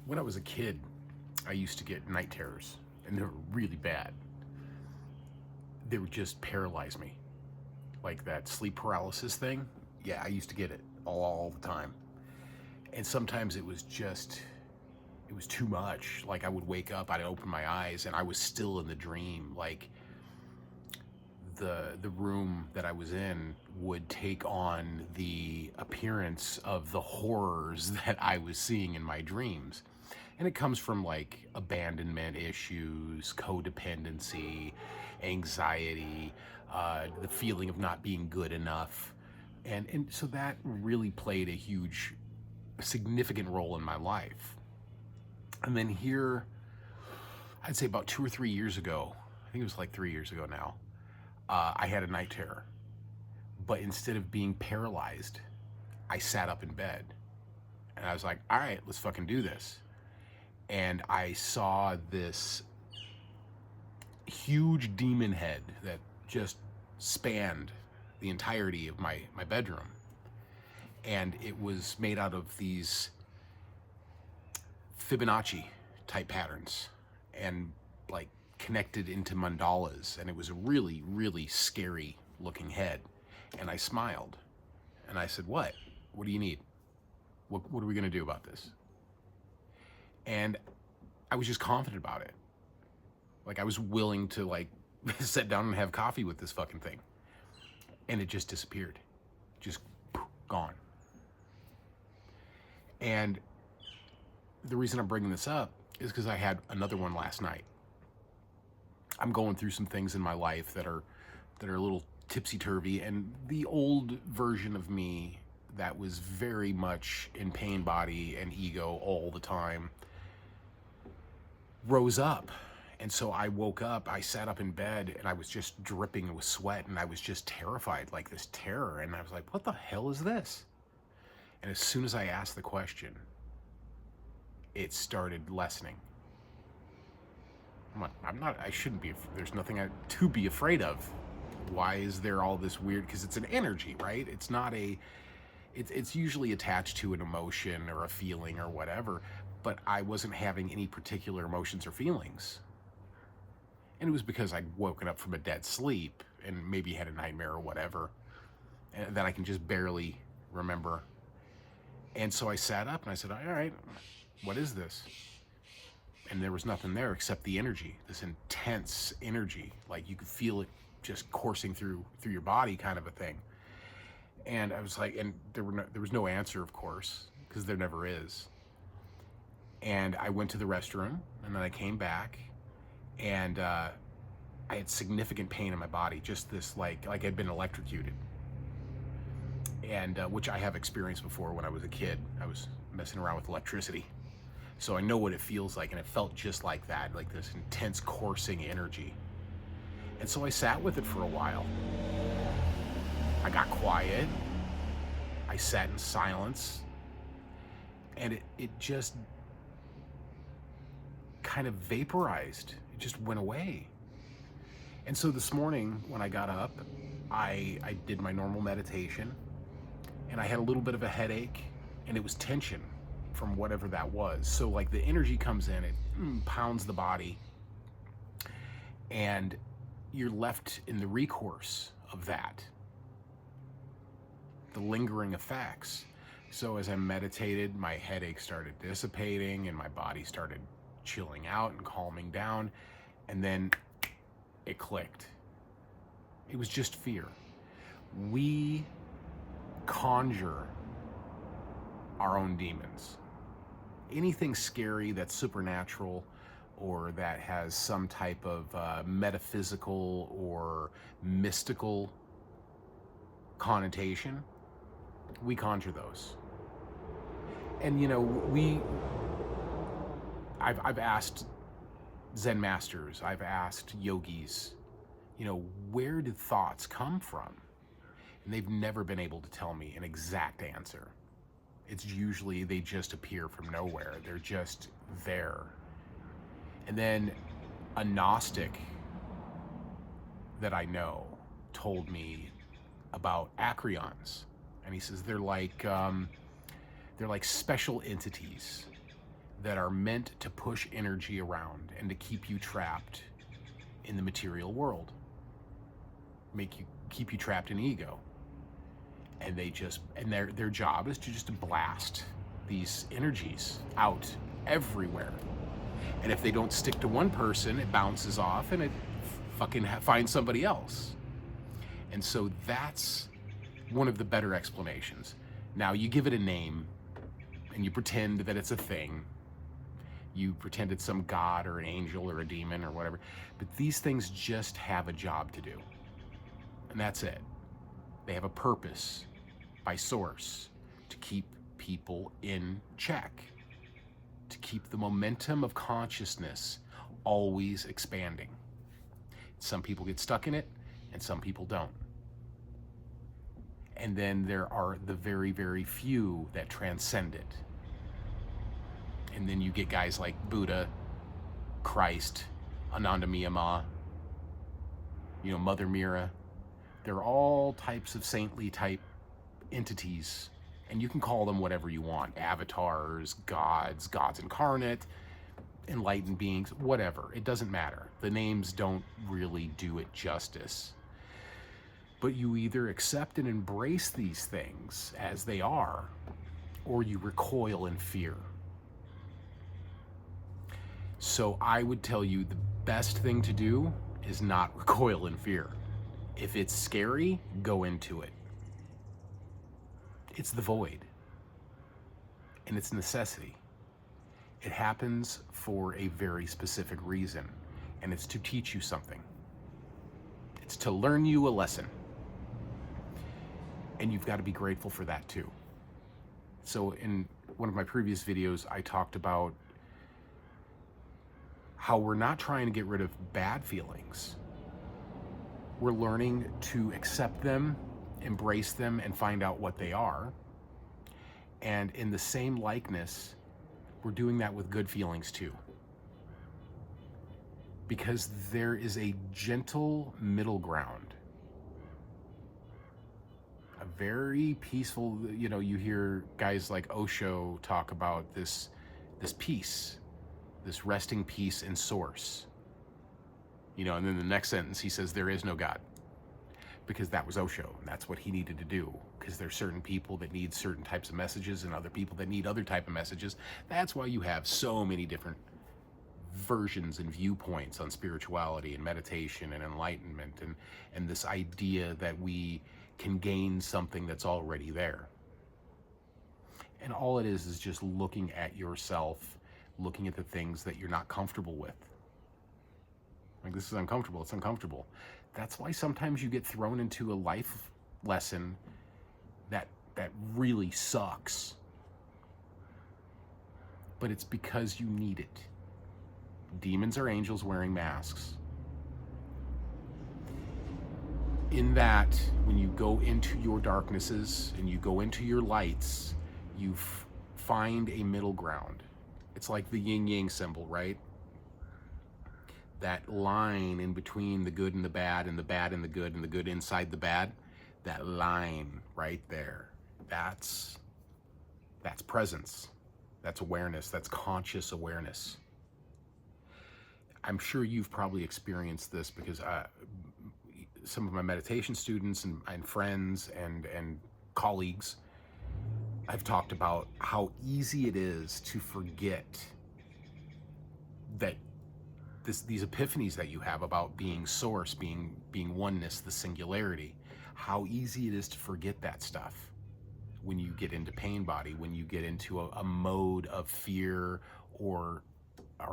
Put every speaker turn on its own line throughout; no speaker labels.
When I was a kid, I used to get night terrors, and they were really bad. They would just paralyze me, like that sleep paralysis thing. Yeah, I used to get it all the time. And sometimes it was too much. Like I would wake up, I'd open my eyes, and I was still in the dream. Like the room that I was in would take on the appearance of the horrors that I was seeing in my dreams. And it comes from like abandonment issues, codependency, anxiety, the feeling of not being good enough. And so that really played a huge, significant role in my life. And then here, I'd say about 2 or 3 years ago, I think it was like 3 years ago now, I had a night terror. But instead of being paralyzed, I sat up in bed and I was like, all right, let's fucking do this. And I saw this huge demon head that just spanned the entirety of my bedroom. And it was made out of these Fibonacci type patterns and like connected into mandalas. And it was a really, really scary looking head. And I smiled and I said, what? What do you need? What are we going to do about this? And I was just confident about it. Like I was willing to like sit down and have coffee with this fucking thing. And it just disappeared. Just gone. And the reason I'm bringing this up is because I had another one last night. I'm going through some things in my life that are a little tipsy-turvy, and the old version of me that was very much in pain body and ego all the time rose up. And so I woke up, I sat up in bed, and I was just dripping with sweat, and I was just terrified, like this terror. And I was like, what the hell is this? And as soon as I asked the question, it started lessening. I shouldn't be, there's nothing to be afraid of. Why is there all this weird, because it's an energy, right? It's not it's usually attached to an emotion or a feeling or whatever, but I wasn't having any particular emotions or feelings. And it was because I'd woken up from a dead sleep and maybe had a nightmare or whatever, and that I can just barely remember. And so I sat up and I said, all right, what is this? And there was nothing there except the energy, this intense energy. Like you could feel it just coursing through your body, kind of a thing. And I was like, and there was no answer, of course, because there never is. And I went to the restroom, and then I came back, and I had significant pain in my body, just this like I'd been electrocuted. And which I have experienced before when I was a kid. I was messing around with electricity. So I know what it feels like, and it felt just like that, like this intense coursing energy. And so I sat with it for a while. I got quiet. I sat in silence. And it just kind of vaporized. It just went away. And so this morning when I got up, I did my normal meditation, and I had a little bit of a headache, and it was tension from whatever that was. So like the energy comes in, it pounds the body, and you're left in the recourse of that, the lingering effects. So as I meditated, my headache started dissipating and my body started chilling out and calming down, and then it clicked. It was just fear. We conjure our own demons. Anything scary that's supernatural or that has some type of metaphysical or mystical connotation, we conjure those. And you know, I've asked Zen masters, I've asked yogis, you know, where did thoughts come from? And they've never been able to tell me an exact answer. It's usually they just appear from nowhere. They're just there. And then a Gnostic that I know told me about acryons, and he says they're like special entities that are meant to push energy around and to keep you trapped in the material world, keep you trapped in ego. And their job is to just blast these energies out everywhere. And if they don't stick to one person, it bounces off and it fucking finds somebody else. And so that's one of the better explanations. Now you give it a name and you pretend that it's a thing. You pretend it's some god or an angel or a demon or whatever. But these things just have a job to do. And that's it. They have a purpose by source to keep people in check, to keep the momentum of consciousness always expanding. Some people get stuck in it and some people don't. And then there are the very, very few that transcend it. And then you get guys like Buddha, Christ, Ananda Miyama, Mother Mira. They're all types of saintly type entities. And you can call them whatever you want. Avatars, gods incarnate, enlightened beings, whatever. It doesn't matter. The names don't really do it justice. But you either accept and embrace these things as they are, or you recoil in fear. So I would tell you the best thing to do is not recoil in fear. If it's scary, go into it. It's the void. And it's necessity. It happens for a very specific reason. And it's to teach you something. It's to learn you a lesson. And you've got to be grateful for that too. So in one of my previous videos, I talked about how we're not trying to get rid of bad feelings. We're learning to accept them, embrace them, and find out what they are. And in the same likeness, we're doing that with good feelings too. Because there is a gentle middle ground. A very peaceful, you hear guys like Osho talk about this peace, this resting peace in source. And then the next sentence he says, there is no God. Because that was Osho, and that's what he needed to do. Because there's certain people that need certain types of messages and other people that need other type of messages. That's why you have so many different versions and viewpoints on spirituality and meditation and enlightenment and this idea that we can gain something that's already there. And all it is just looking at yourself, looking at the things that you're not comfortable with. Like, this is uncomfortable, it's uncomfortable. That's why sometimes you get thrown into a life lesson that really sucks. But it's because you need it. Demons are angels wearing masks. In that, when you go into your darknesses and you go into your lights, you find a middle ground. It's like the yin-yang symbol, right? That line in between the good and the bad and the bad and the good inside the bad, that line right there, that's presence, that's awareness, that's conscious awareness. I'm sure you've probably experienced this because some of my meditation students and friends and colleagues, I've talked about how easy it is to forget that these epiphanies that you have about being source, being oneness, the singularity, how easy it is to forget that stuff when you get into pain body, when you get into a mode of fear or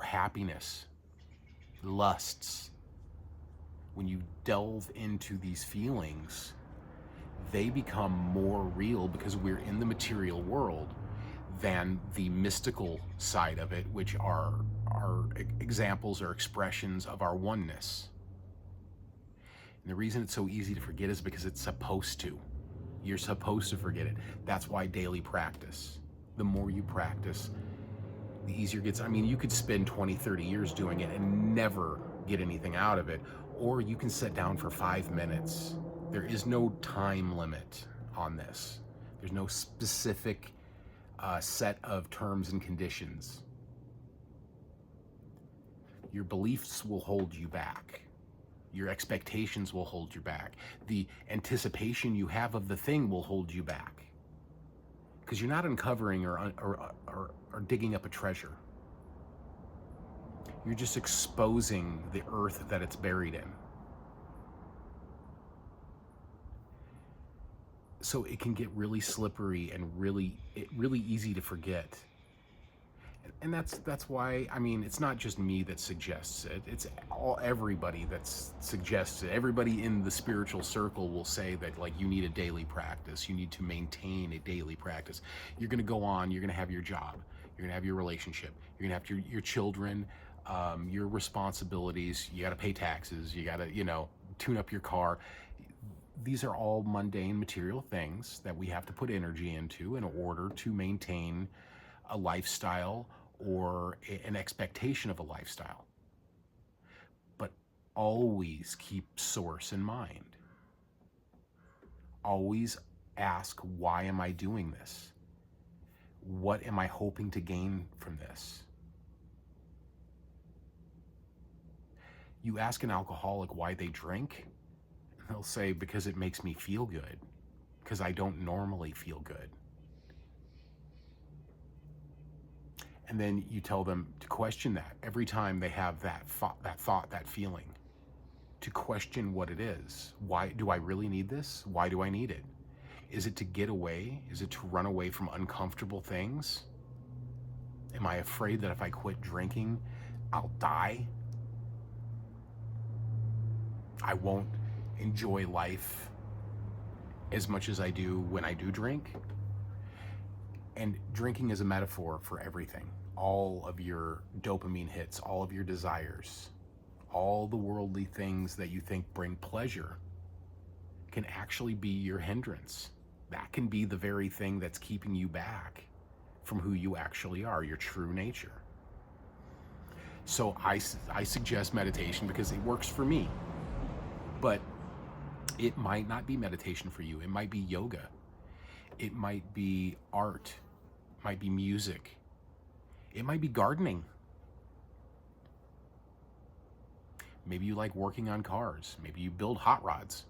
happiness, lusts. When you delve into these feelings, they become more real because we're in the material world than the mystical side of it, which are examples or expressions of our oneness. And the reason it's so easy to forget is because it's supposed to. You're supposed to forget it. That's why daily practice. The more you practice, the easier it gets. I mean, you could spend 20, 30 years doing it and never get anything out of it, or you can sit down for 5 minutes. There is no time limit on this. There's no specific set of terms and conditions. Your beliefs will hold you back. Your expectations will hold you back. The anticipation you have of the thing will hold you back. Because you're not uncovering or digging up a treasure. You're just exposing the earth that it's buried in. So it can get really slippery and really easy to forget. And that's why, I mean, it's not just me that suggests it. It's everybody that suggests it. Everybody in the spiritual circle will say that, like, you need a daily practice. You need to maintain a daily practice. You're going to go on. You're going to have your job. You're going to have your relationship. You're going to have your children, your responsibilities. You got to pay taxes. You got to, tune up your car. These are all mundane material things that we have to put energy into in order to maintain a lifestyle or an expectation of a lifestyle. But always keep source in mind. Always ask, why am I doing this? What am I hoping to gain from this? You ask an alcoholic why they drink, and they'll say, because it makes me feel good, because I don't normally feel good. And then you tell them to question that every time they have that thought, that feeling, to question what it is. Why do I really need this? Why do I need it? Is it to get away? Is it to run away from uncomfortable things? Am I afraid that if I quit drinking, I'll die? I won't enjoy life as much as I do when I do drink? And drinking is a metaphor for everything. All of your dopamine hits, all of your desires, all the worldly things that you think bring pleasure can actually be your hindrance. That can be the very thing that's keeping you back from who you actually are, your true nature. So I suggest meditation because it works for me. But it might not be meditation for you. It might be yoga. It might be art. It might be music. It might be gardening. Maybe you like working on cars. Maybe you build hot rods.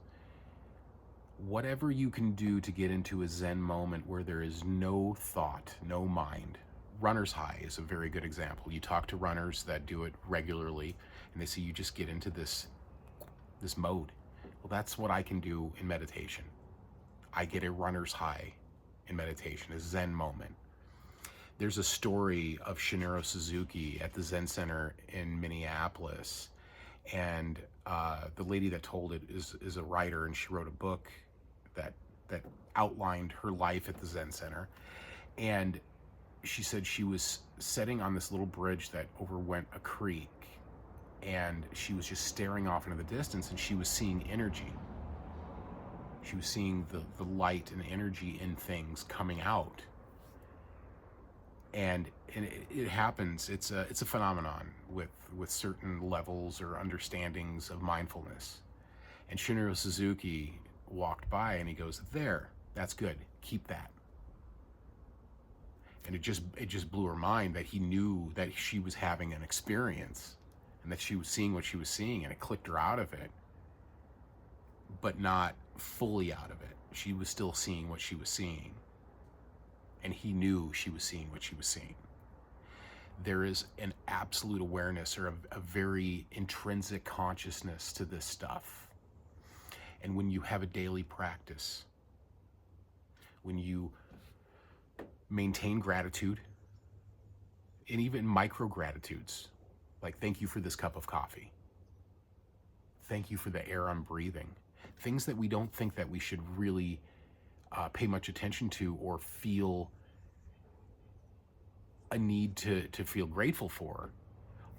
Whatever you can do to get into a Zen moment where there is no thought, no mind. Runner's high is a very good example. You talk to runners that do it regularly, and they say you just get into this mode. Well, that's what I can do in meditation. I get a runner's high in meditation, a Zen moment. There's a story of Shinichiro Suzuki at the Zen Center in Minneapolis, and the lady that told it is a writer, and she wrote a book that outlined her life at the Zen Center. And she said she was sitting on this little bridge that overwent a creek, and she was just staring off into the distance, and she was seeing energy. She was seeing the light and energy in things coming out. And it happens. It's a phenomenon with certain levels or understandings of mindfulness. And Shinichiro Suzuki walked by and he goes, "There, that's good. Keep that." And it just blew her mind that he knew that she was having an experience and that she was seeing what she was seeing, and it clicked her out of it, but not fully out of it. She was still seeing what she was seeing. And he knew she was seeing what she was seeing. There is an absolute awareness or a very intrinsic consciousness to this stuff. And when you have a daily practice, when you maintain gratitude, and even micro gratitudes, like thank you for this cup of coffee, thank you for the air I'm breathing, things that we don't think that we should really pay much attention to or feel a need to feel grateful for,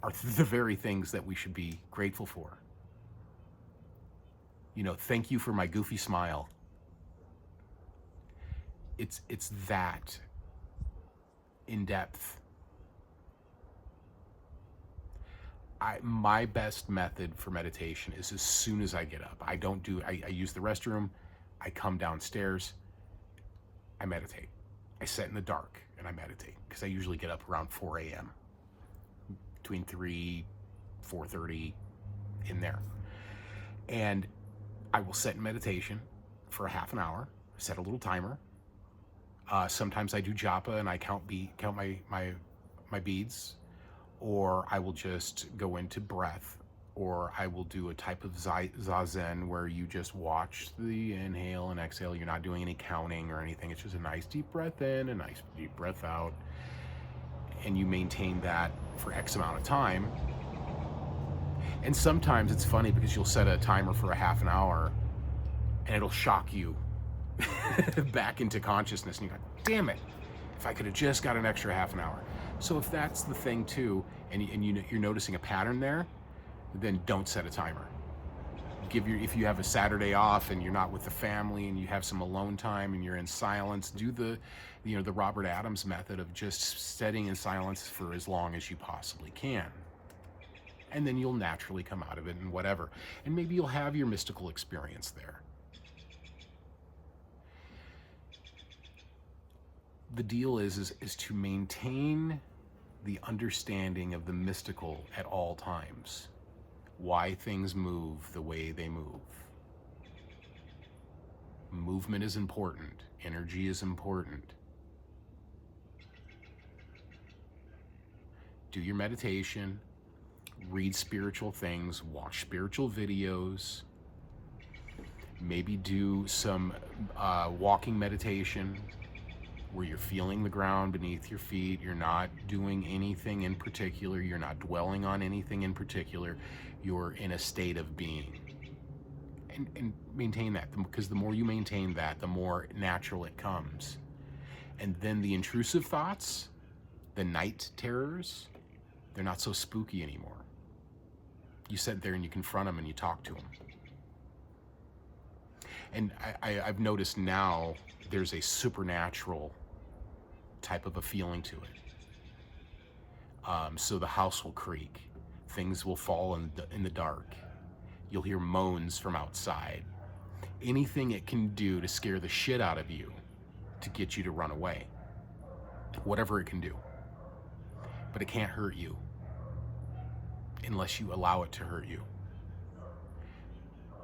are the very things that we should be grateful for. Thank you for my goofy smile. It's that in depth. My best method for meditation is as soon as I get up. I use the restroom, I come downstairs, I meditate. I sit in the dark and I meditate because I usually get up around 4 a.m. between 3 4:30 in there. And I will set in meditation for a half an hour, set a little timer. Sometimes I do japa and I count my beads, or I will just go into breath, or I will do a type of zazen where you just watch the inhale and exhale. You're not doing any counting or anything. It's just a nice deep breath in, a nice deep breath out, and you maintain that for X amount of time. And sometimes it's funny because you'll set a timer for a half an hour and it'll shock you back into consciousness, and you're like, damn it, if I could have just got an extra half an hour. So if that's the thing too, and you're noticing a pattern there, then don't set a timer. If you have a Saturday off and you're not with the family and you have some alone time and you're in silence, do the Robert Adams method of just setting in silence for as long as you possibly can. And then you'll naturally come out of it and whatever. And maybe you'll have your mystical experience there. The deal is to maintain the understanding of the mystical at all times. Why things move the way they move. Movement is important. Energy is important. Do your meditation. Read spiritual things. Watch spiritual videos. Maybe do some walking meditation where you're feeling the ground beneath your feet. You're not doing anything in particular. You're not dwelling on anything in particular. You're in a state of being. And maintain that, because the more you maintain that, the more natural it comes. And then the intrusive thoughts, the night terrors, they're not so spooky anymore. You sit there and you confront them and you talk to them. And I've noticed now there's a supernatural type of a feeling to it. So the house will creak. Things will fall in the dark. You'll hear moans from outside. Anything it can do to scare the shit out of you, to get you to run away. Whatever it can do. But it can't hurt you unless you allow it to hurt you.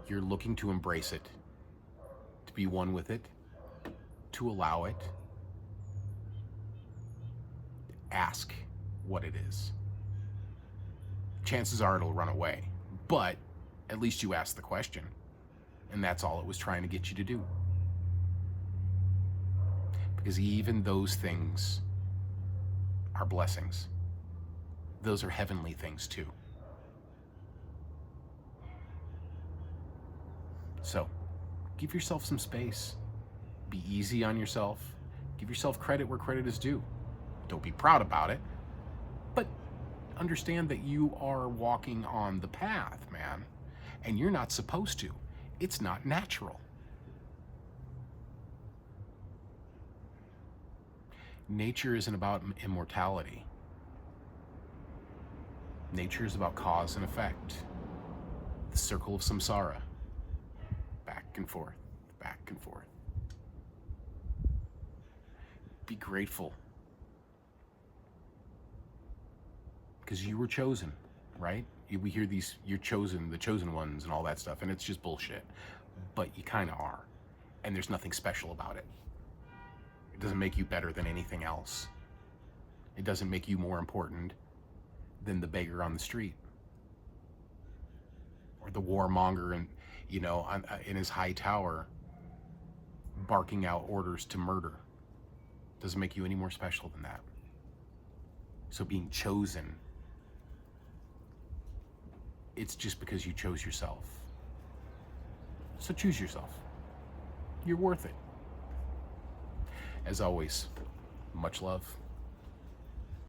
You're looking to embrace it, to be one with it, to allow it. Ask what it is. Chances are it'll run away, but at least you asked the question, and that's all it was trying to get you to do. Because even those things are blessings. Those are heavenly things too. So, give yourself some space. Be easy on yourself. Give yourself credit where credit is due. Don't be proud about it, but understand that you are walking on the path, man, and you're not supposed to. It's not natural. Nature isn't about immortality. Nature is about cause and effect. The circle of samsara. Back and forth, back and forth. Be grateful. Because you were chosen, right? We hear these, you're chosen, the chosen ones and all that stuff, and it's just bullshit. But you kind of are. And there's nothing special about it. It doesn't make you better than anything else. It doesn't make you more important than the beggar on the street. Or the warmonger in his high tower barking out orders to murder. Doesn't make you any more special than that. So being chosen, it's just because you chose yourself. So choose yourself. You're worth it. As always, much love.